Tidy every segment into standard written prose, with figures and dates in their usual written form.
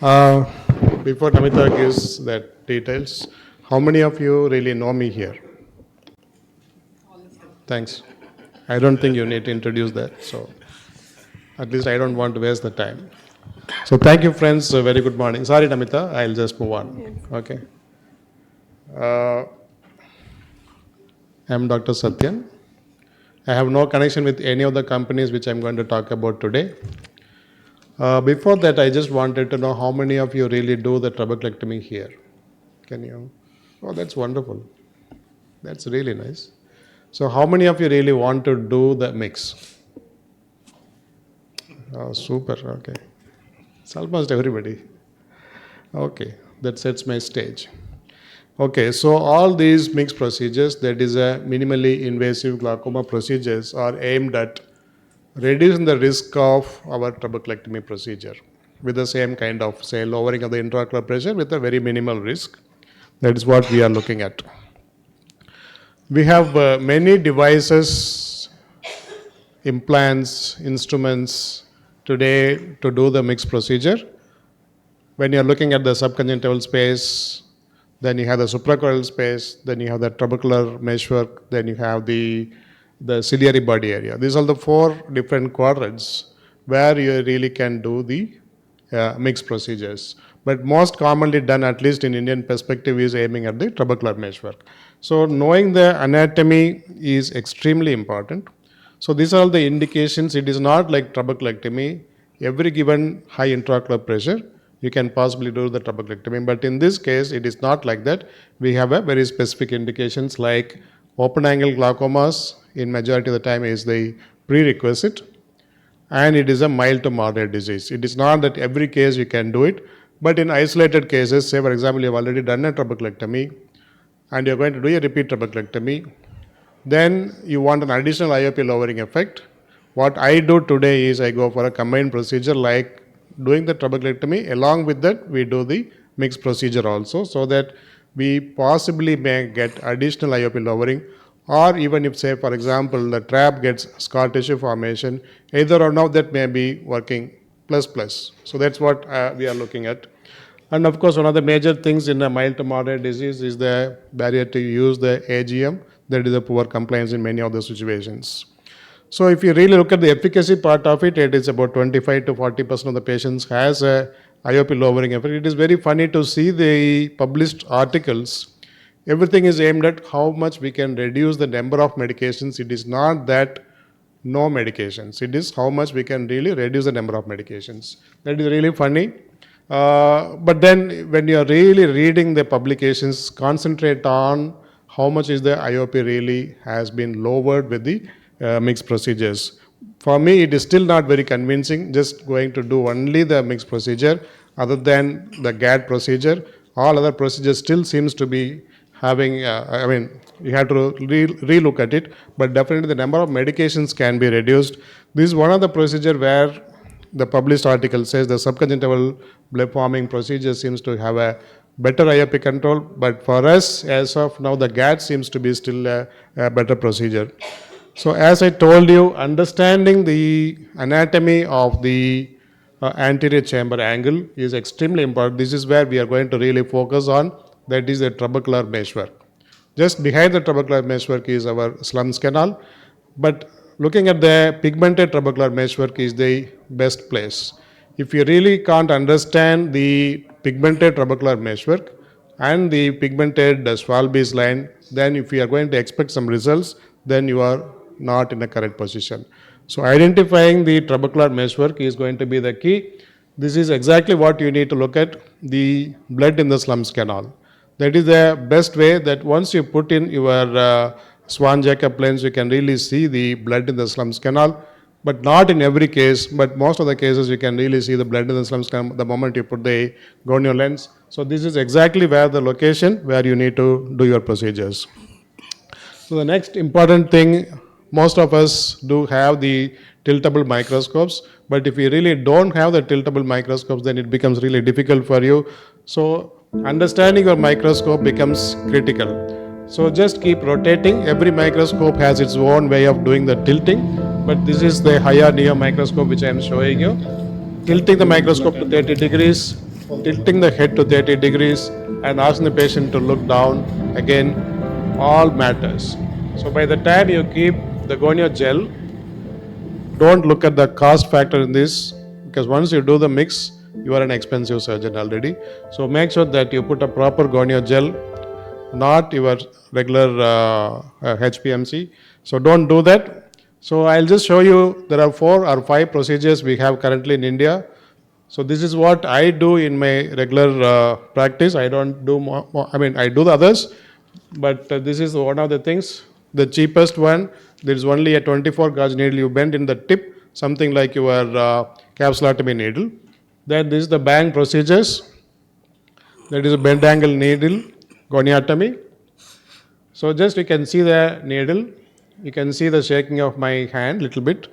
Uh, Before Namita gives that details, how many of you really know me here? Thanks. I don't think you need to introduce that, so at least I don't want to waste the time. So thank you, friends. Very good morning. Sorry, Namita, I'll just move on. Okay. Uh, I'm Dr. Sathyan. I have no connection with any of the companies which I'm going to talk about today. Before that, I just wanted to know how many of you really do the trabeculectomy here. Can you? Oh, that's wonderful. That's really nice. So how many of you really want to do the MIGS? Oh, super. Okay. It's almost everybody. Okay, that sets my stage. Okay, so all these MIGS procedures, that is a minimally invasive glaucoma procedures, are aimed at reducing the risk of our trabeculectomy procedure with the same kind of, say, lowering of the intraocular pressure with a very minimal risk. That is what we are looking at. We have many devices, implants, instruments today to do the MIGS procedure. When you're looking at the subconjunctival space, then you have the suprachoroidal space, then you have the trabecular meshwork, then you have the ciliary body area. These are the four different quadrants where you really can do the MIGS procedures. But most commonly done, at least in Indian perspective, is aiming at the trabecular meshwork. So knowing the anatomy is extremely important. So these are all the indications. It is not like trabeculectomy. Every given high intraocular pressure, you can possibly do the trabeculectomy. But in this case, it is not like that. We have a very specific indications like open angle glaucomas in majority of the time is the prerequisite, and it is a mild to moderate disease. It is not that every case you can do it, but in isolated cases, say for example, you have already done a trabeculectomy and you're going to do a repeat trabeculectomy, then you want an additional IOP lowering effect. What I do today is I go for a combined procedure like doing the trabeculectomy. Along with that, we do the MIGS procedure also, so that we possibly may get additional IOP lowering, or even if, say, for example, the trap gets scar tissue formation, either or now that may be working plus. So that's what we are looking at. And of course, one of the major things in a mild to moderate disease is the barrier to use the AGM. That is a poor compliance in many of the situations. So if you really look at the efficacy part of it, it is about 25 to 40% of the patients has a IOP lowering effect. It is very funny to see the published articles. Everything is aimed at how much we can reduce the number of medications. It is not that no medications. It is how much we can really reduce the number of medications. That is really funny. But then when you are really reading the publications, concentrate on how much is the IOP really has been lowered with the MIGS procedures. For me, it is still not very convincing just going to do only the MIGS procedure other than the GAD procedure. All other procedures still seems to be having, you have to re-look at it, but definitely the number of medications can be reduced. This is one of the procedure where the published article says the subconjunctival blood forming procedure seems to have a better IOP control, but for us, as of now, the GAD seems to be still a better procedure. So as I told you, understanding the anatomy of the anterior chamber angle is extremely important. This is where we are going to really focus on, that is the trabecular meshwork. Just behind the trabecular meshwork is our slums canal, but looking at the pigmented trabecular meshwork is the best place. If you really can't understand the pigmented trabecular meshwork and the pigmented Schwalbe's line, then if you are going to expect some results, then you are not in the correct position. So identifying the trabecular meshwork is going to be the key. This is exactly what you need to look at, the blood in the slums canal. That is the best way, that once you put in your Swan-Jacob lens, you can really see the blood in the slums canal, but not in every case, but most of the cases you can really see the blood in the slums canal the moment you put the gonio lens. So this is exactly where the location where you need to do your procedures. So the next important thing, most of us do have the tiltable microscopes, but if you really don't have the tiltable microscopes, then it becomes really difficult for you. So understanding your microscope becomes critical. So just keep rotating. Every microscope has its own way of doing the tilting, but this is the higher neo microscope which I am showing you. Tilting the microscope to 30 degrees, tilting the head to 30 degrees and asking the patient to look down, again, all matters. So by the time you keep the gonio gel, don't look at the cost factor in this, because once you do the mix, you are an expensive surgeon already. So make sure that you put a proper gonio gel, not your regular HPMC. So don't do that. So I'll just show you, there are 4 or 5 procedures we have currently in India. So this is what I do in my regular practice. I don't do more, I mean, I do the others, but this is one of the things. The cheapest one, there is only a 24 gauge needle you bend in the tip, something like your capsulotomy needle. Then this is the bang procedures. That is a bend angle needle, goniotomy. So just you can see the needle. You can see the shaking of my hand little bit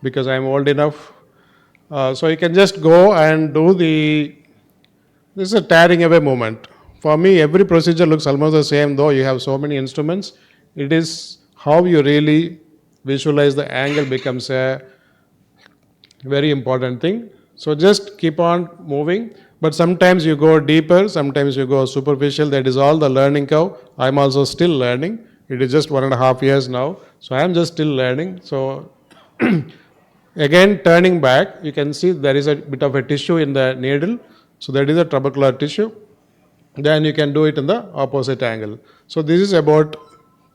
because I am old enough. So you can just go and do this is a tearing away movement. For me, every procedure looks almost the same, though you have so many instruments. It is how you really visualize the angle becomes a very important thing. So just keep on moving, but sometimes you go deeper, sometimes you go superficial. That is all the learning curve. I'm also still learning. It is just 1.5 years now, so I am just still learning. So again, turning back, you can see there is a bit of a tissue in the needle. So that is a trabecular tissue. Then you can do it in the opposite angle. So this is about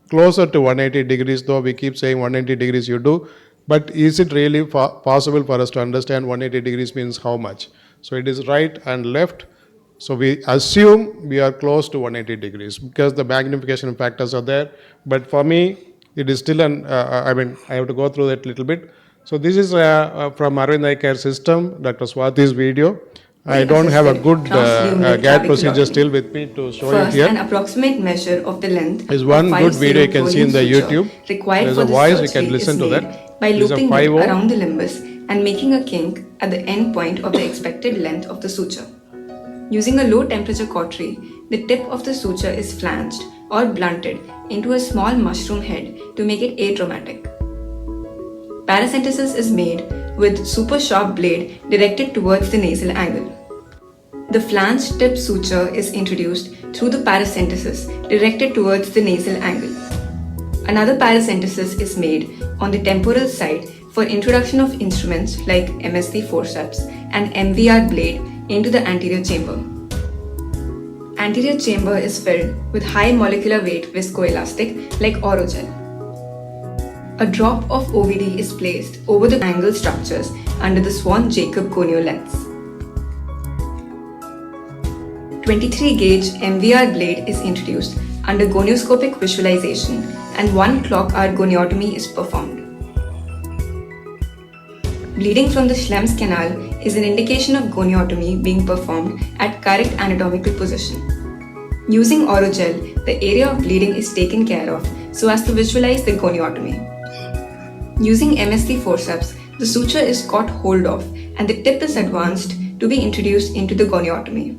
closer to 180 degrees, though we keep saying 180 degrees you do. But is it really possible for us to understand 180 degrees means how much? So it is right and left. So we assume we are close to 180 degrees because the magnification factors are there. But for me, it is still I have to go through that little bit. So this is from Arvind Eye Care System, Dr. Swati's video. I don't have a good GAD procedure still with me to show First, it here. An approximate measure of the length is one good video you can see in the YouTube. Required There's for a voice, you this can surgery listen is to made that. by There's a looping it 5-0. around the limbus and making a kink at the end point of the expected length of the suture. Using a low temperature cautery, the tip of the suture is flanged or blunted into a small mushroom head to make it atraumatic. Paracentesis is made with super sharp blade directed towards the nasal angle. The flanged tip suture is introduced through the paracentesis directed towards the nasal angle. Another paracentesis is made on the temporal side for introduction of instruments like MSD forceps and MVR blade into the anterior chamber. Anterior chamber is filled with high molecular weight viscoelastic like Orogel. A drop of OVD is placed over the angle structures under the Swan-Jacob gonio lens. 23 gauge MVR blade is introduced under gonioscopic visualization and 1 clock hour goniotomy is performed. Bleeding from the Schlemm's canal is an indication of goniotomy being performed at correct anatomical position. Using Orogel, the area of bleeding is taken care of so as to visualize the goniotomy. Using MSD forceps, the suture is caught hold of and the tip is advanced to be introduced into the goniotomy.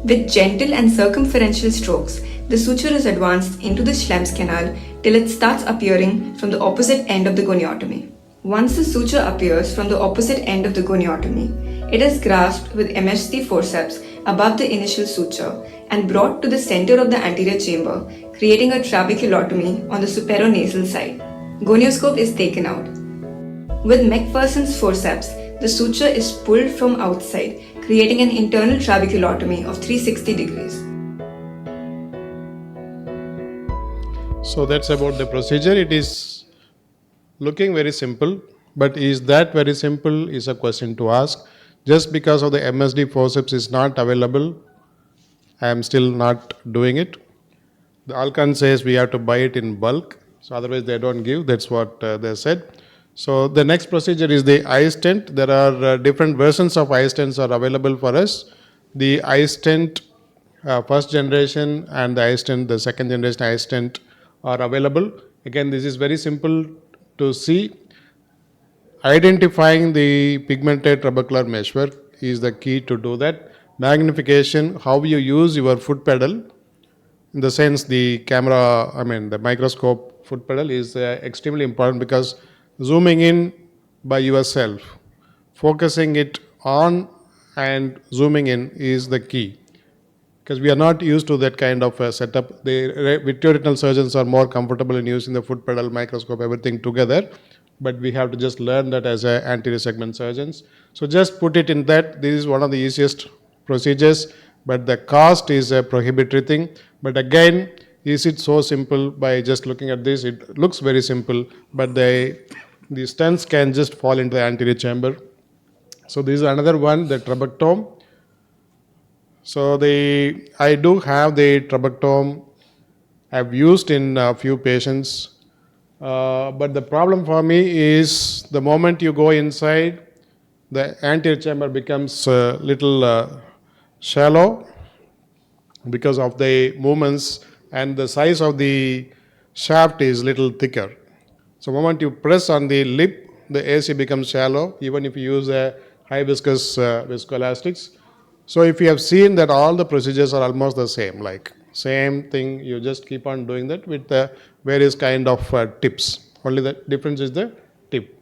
With gentle and circumferential strokes, the suture is advanced into the Schlemm's canal till it starts appearing from the opposite end of the goniotomy. Once the suture appears from the opposite end of the goniotomy, it is grasped with MSD forceps above the initial suture and brought to the center of the anterior chamber, creating a trabeculotomy on the superonasal side. Gonioscope is taken out. With McPherson's forceps, the suture is pulled from outside, creating an internal trabeculotomy of 360 degrees. So that's about the procedure. It is looking very simple, but is that very simple is a question to ask. Just because of the MSD forceps is not available, I am still not doing it. The Alcan says we have to buy it in bulk, so otherwise they don't give. That's what they said. So the next procedure is the eye stent. There are different versions of eye stents are available for us. The eye stent first generation and the eye stent, the second generation eye stent are available. Again, this is very simple to see. Identifying the pigmented trabecular meshwork is the key to do that. Magnification, how you use your foot pedal, in the sense the camera, the microscope foot pedal is extremely important, because zooming in by yourself, focusing it on and zooming in is the key, because we are not used to that kind of setup. The vitreoretinal surgeons are more comfortable in using the foot pedal, microscope, everything together, but we have to just learn that as anterior segment surgeons. So just put it in that. This is one of the easiest procedures, but the cost is a prohibitory thing. But again, is it so simple? By just looking at this, it looks very simple, but the stents can just fall into the anterior chamber. So this is another one, the trabeculotomy. So I do have the trabeculotomy I've used in a few patients, but the problem for me is the moment you go inside, the anterior chamber becomes a little shallow because of the movements, and the size of the shaft is little thicker. So the moment you press on the lip, the AC becomes shallow, even if you use a high viscous viscoelastics. So if you have seen that all the procedures are almost the same, like same thing, you just keep on doing that with the various kind of tips. Only the difference is the tip.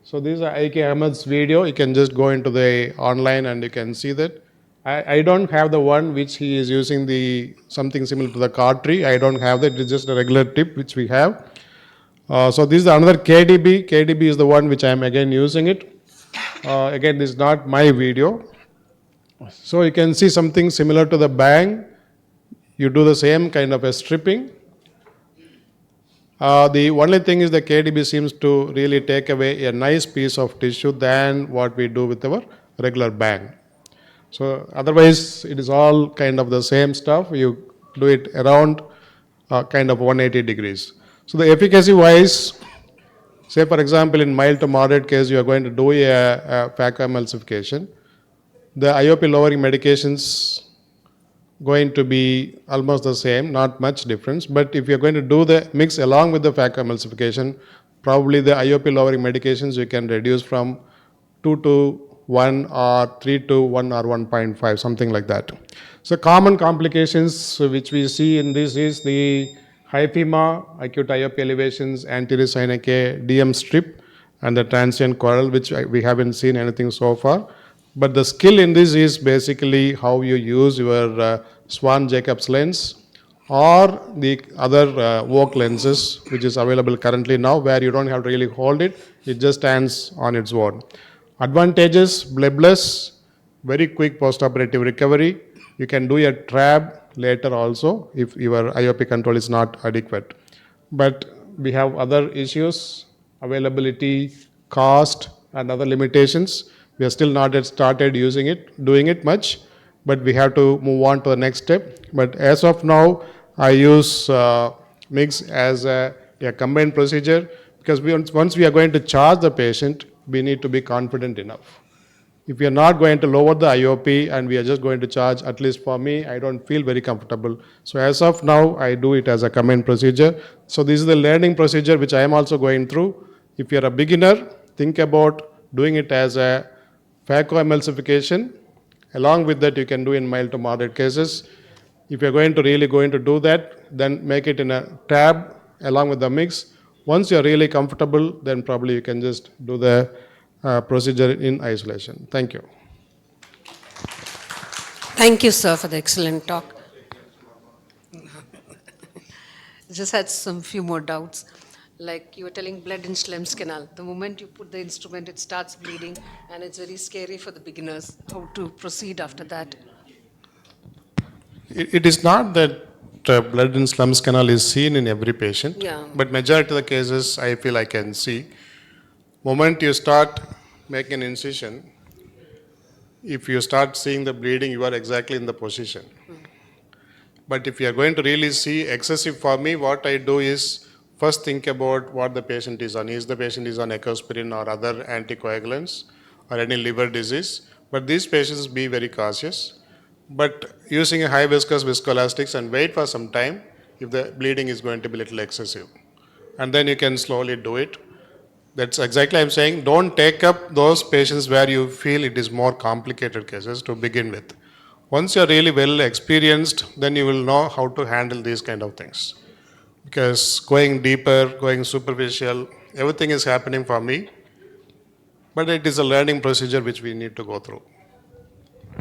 So this is IK Ahmed's video. You can just go into the online and you can see that. I don't have the one which he is using the something similar to the cautery. I don't have that. It's just a regular tip which we have. So this is another KDB. KDB is the one which I am again using it. Again, this is not my video. So you can see something similar to the bang. You do the same kind of a stripping. The only thing is the KDB seems to really take away a nice piece of tissue than what we do with our regular bang. So otherwise, it is all kind of the same stuff. You do it around kind of 180 degrees. So the efficacy wise, say for example, in mild to moderate case, you are going to do a phacoemulsification. The IOP lowering medications going to be almost the same, not much difference. But if you're going to do the mix along with the phacoemulsification, probably the IOP lowering medications you can reduce from 2 to 1 or 3 to 1 or 1.5, something like that. So common complications which we see in this is the hyphema, acute IOP elevations, anterior synechiae, DM strip, and the transient coral, which we haven't seen anything so far. But the skill in this is basically how you use your Swan-Jacobs lens or the other Vogue lenses, which is available currently now, where you don't have to really hold it, it just stands on its own. Advantages, bloodless, very quick postoperative recovery. You can do a trab later also if your IOP control is not adequate. But we have other issues, availability, cost, and other limitations. We are still not yet started doing it much, but we have to move on to the next step. But as of now, I use MIGS as a combined procedure, because once we are going to charge the patient, we need to be confident enough. If we are not going to lower the IOP and we are just going to charge, at least for me, I don't feel very comfortable. So as of now, I do it as a combined procedure. So this is the learning procedure which I am also going through. If you are a beginner, think about doing it as a phacoemulsification. Along with that, you can do in mild to moderate cases. If you're going to do that, then make it in a tab along with the mix. Once you're really comfortable, then probably you can just do the procedure in isolation. Thank you. Thank you, sir, for the excellent talk. Just had some few more doubts. Like you were telling blood in Schlemm's canal. The moment you put the instrument, it starts bleeding, and it's very scary for the beginners how to proceed after that. It is not that blood in Schlemm's canal is seen in every patient, Yeah. but majority of the cases I feel I can see. Moment you start making an incision, if you start seeing the bleeding, you are exactly in the position. But if you are going to really see excessive, for me, what I do is first think about what the patient is on. Is the patient is on ecosprin or other anticoagulants or any liver disease? But these patients be very cautious. But using a high viscous viscoelastics and wait for some time if the bleeding is going to be a little excessive. And then you can slowly do it. That's exactly I'm saying. Don't take up those patients where you feel it is more complicated cases to begin with. Once you're really well experienced, then you will know how to handle these kind of things. Because going deeper, going superficial, everything is happening for me. But it is a learning procedure which we need to go through.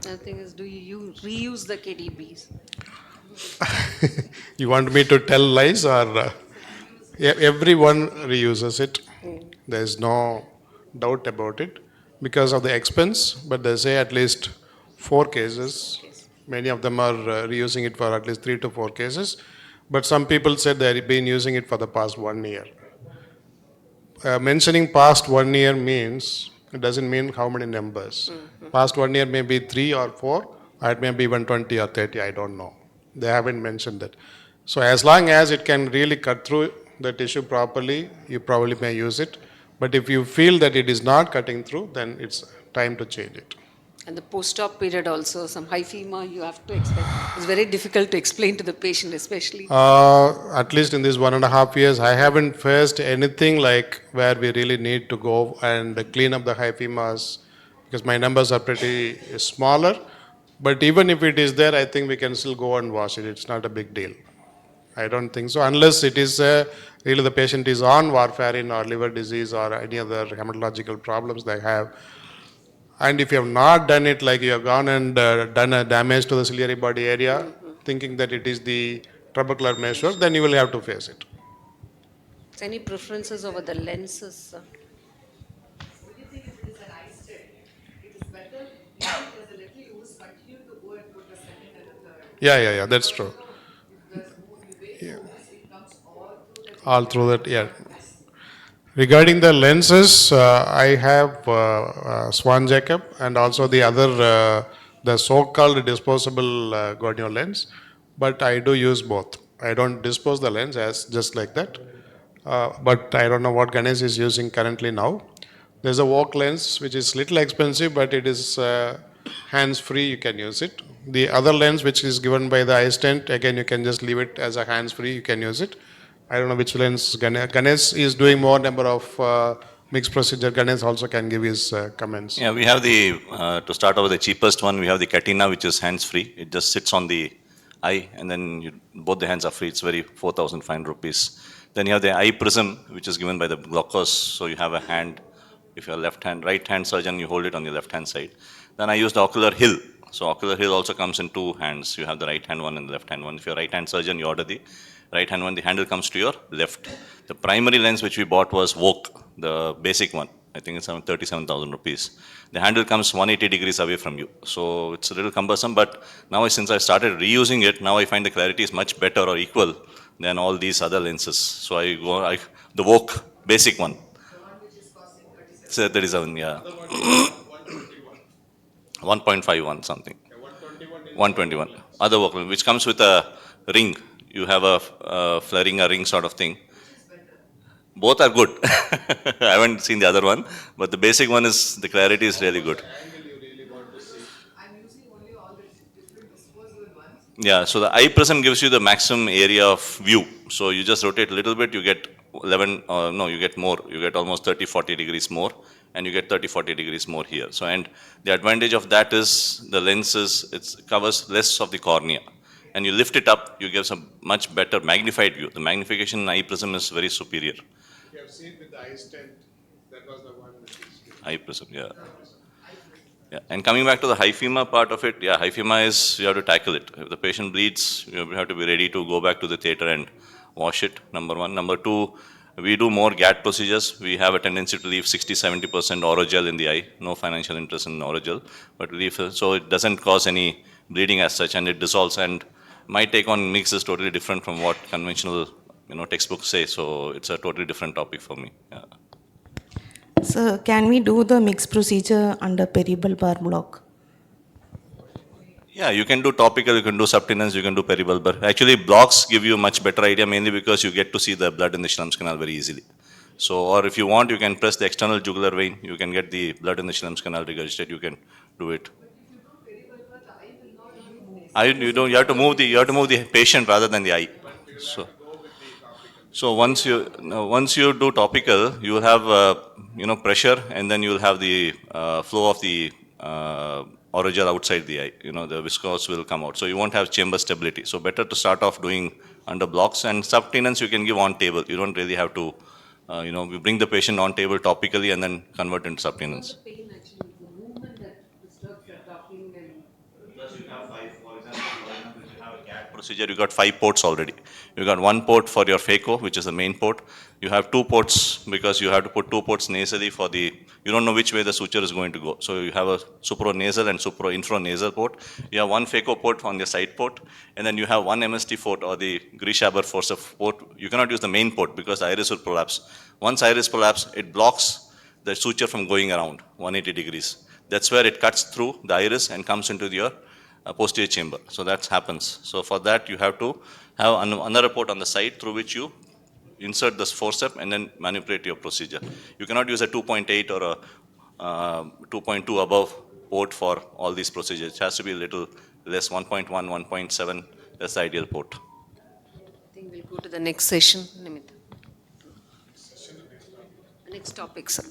The thing is, do you reuse the KDBs? You want me to tell lies or everyone reuses it? There is no doubt about it because of the expense, but they say at least 4 cases. Many of them are reusing it for at least 3 to 4 cases. But some people said they've been using it for the past 1 year. Mentioning past 1 year means it doesn't mean how many numbers. Past 1 year may be 3 or 4, or it may be even 20 or 30. I don't know. They haven't mentioned that. So as long as it can really cut through the tissue properly, you probably may use it. But if you feel that it is not cutting through, then it's time to change it. And the post-op period also, some hyphema you have to expect. It's very difficult to explain to the patient, especially. At least in these 1.5 years, I haven't faced anything like where we really need to go and clean up the hyphemas because my numbers are pretty smaller. But even if it is there, I think we can still go and wash it. It's not a big deal. I don't think so, unless it is really the patient is on warfarin or liver disease or any other hematological problems they have. And if you have not done it, like you have gone and done a damage to the ciliary body area, thinking that it is the trabecular measure, then you will have to face it. Any preferences over the lenses? Yeah, that's true. Yeah. All through that, yeah. Regarding the lenses, I have Swan Jacob and also the other, the so-called disposable gonio lens, but I do use both. I don't dispose the lens as just like that, but I don't know what Ganesh is using currently now. There's a Walk lens which is little expensive, but it is hands-free. You can use it. The other lens which is given by the eye stent, again you can just leave it as a hands-free. You can use it. I don't know which lens Ganesh is doing more number of mixed procedure. Ganesh also can give his comments. Yeah, we have the, to start off with the cheapest one, we have the Katina, which is hands-free. It just sits on the eye and then both the hands are free. It's very 4,500 rupees. Then you have the eye prism, which is given by the Glaucos. So you have a hand, if you're right hand surgeon, you hold it on the left hand side. Then I use the Ocular Hill. So Ocular Hill also comes in 2 hands. You have the right hand one and the left hand one. If you're a right hand surgeon, you order the right hand one, the handle comes to your left. The primary lens which we bought was Vogue, the basic one. I think it's around 37,000 rupees. The handle comes 180 degrees away from you. So it's a little cumbersome, but now since I started reusing it, now I find the clarity is much better or equal than all these other lenses. So the Vogue basic one. It's 37, yeah. 1.51 something. 121. Other Vogue, which comes with a ring. You have a flaring a ring sort of thing. Both are good. I haven't seen the other one, but the basic one is, the clarity is really good. Yeah, so the eye prism gives you the maximum area of view. So you just rotate a little bit, you get 11, no, you get more. You get almost 30, 40 degrees more, and you get 30, 40 degrees more here. So, and the advantage of that is the lens it covers less of the cornea. And you lift it up, you get some much better magnified view. The magnification in eye prism is very superior. You have seen with the eye stent, that was the one. Eye prism, yeah. Yeah. And coming back to the hyphema part of it, yeah, hyphema is, you have to tackle it. If the patient bleeds, you have to be ready to go back to the theater and wash it, number one. Number two, we do more GAT procedures. We have a tendency to leave 60-70% orogel in the eye. No financial interest in orogel, but we leave, so it doesn't cause any bleeding as such, and it dissolves. And my take on MIGS is totally different from what conventional, textbooks say. So it's a totally different topic for me. Yeah. So can we do the mixed procedure under peribulbar block? Yeah, you can do topical, you can do subtenance, you can do peribulbar. Actually, blocks give you a much better idea, mainly because you get to see the blood in the Schlemm's canal very easily. So, or if you want, you can press the external jugular vein. You can get the blood in the Schlemm's canal regurgitate. You can do it. You have to move the patient rather than the eye. So once you do topical, you will have pressure, and then you will have the flow of the orogel outside the eye. The viscose will come out. So you won't have chamber stability. So better to start off doing under blocks, and subtenance you can give on table. You don't really have to, we bring the patient on table topically and then convert into subtenance. Because you have five, for example, if you have a CAT procedure, you got 5 ports already. You got 1 port for your phaco, which is the main port. You have 2 ports because you have to put 2 ports nasally for the, you don't know which way the suture is going to go. So you have a supranasal and infranasal port. You have 1 phaco port on the side port, and then you have 1 MST port or the Grishaber forceps port. You cannot use the main port because the iris will prolapse. Once iris prolapse, it blocks the suture from going around 180 degrees. That's where it cuts through the iris and comes into your posterior chamber. So that happens. So for that, you have to have another port on the side through which you insert this forceps and then manipulate your procedure. You cannot use a 2.8 or a 2.2 above port for all these procedures. It has to be a little less, 1.1, 1.7. That's the ideal port. I think we'll go to the next session. Nimit. Next topic, sir.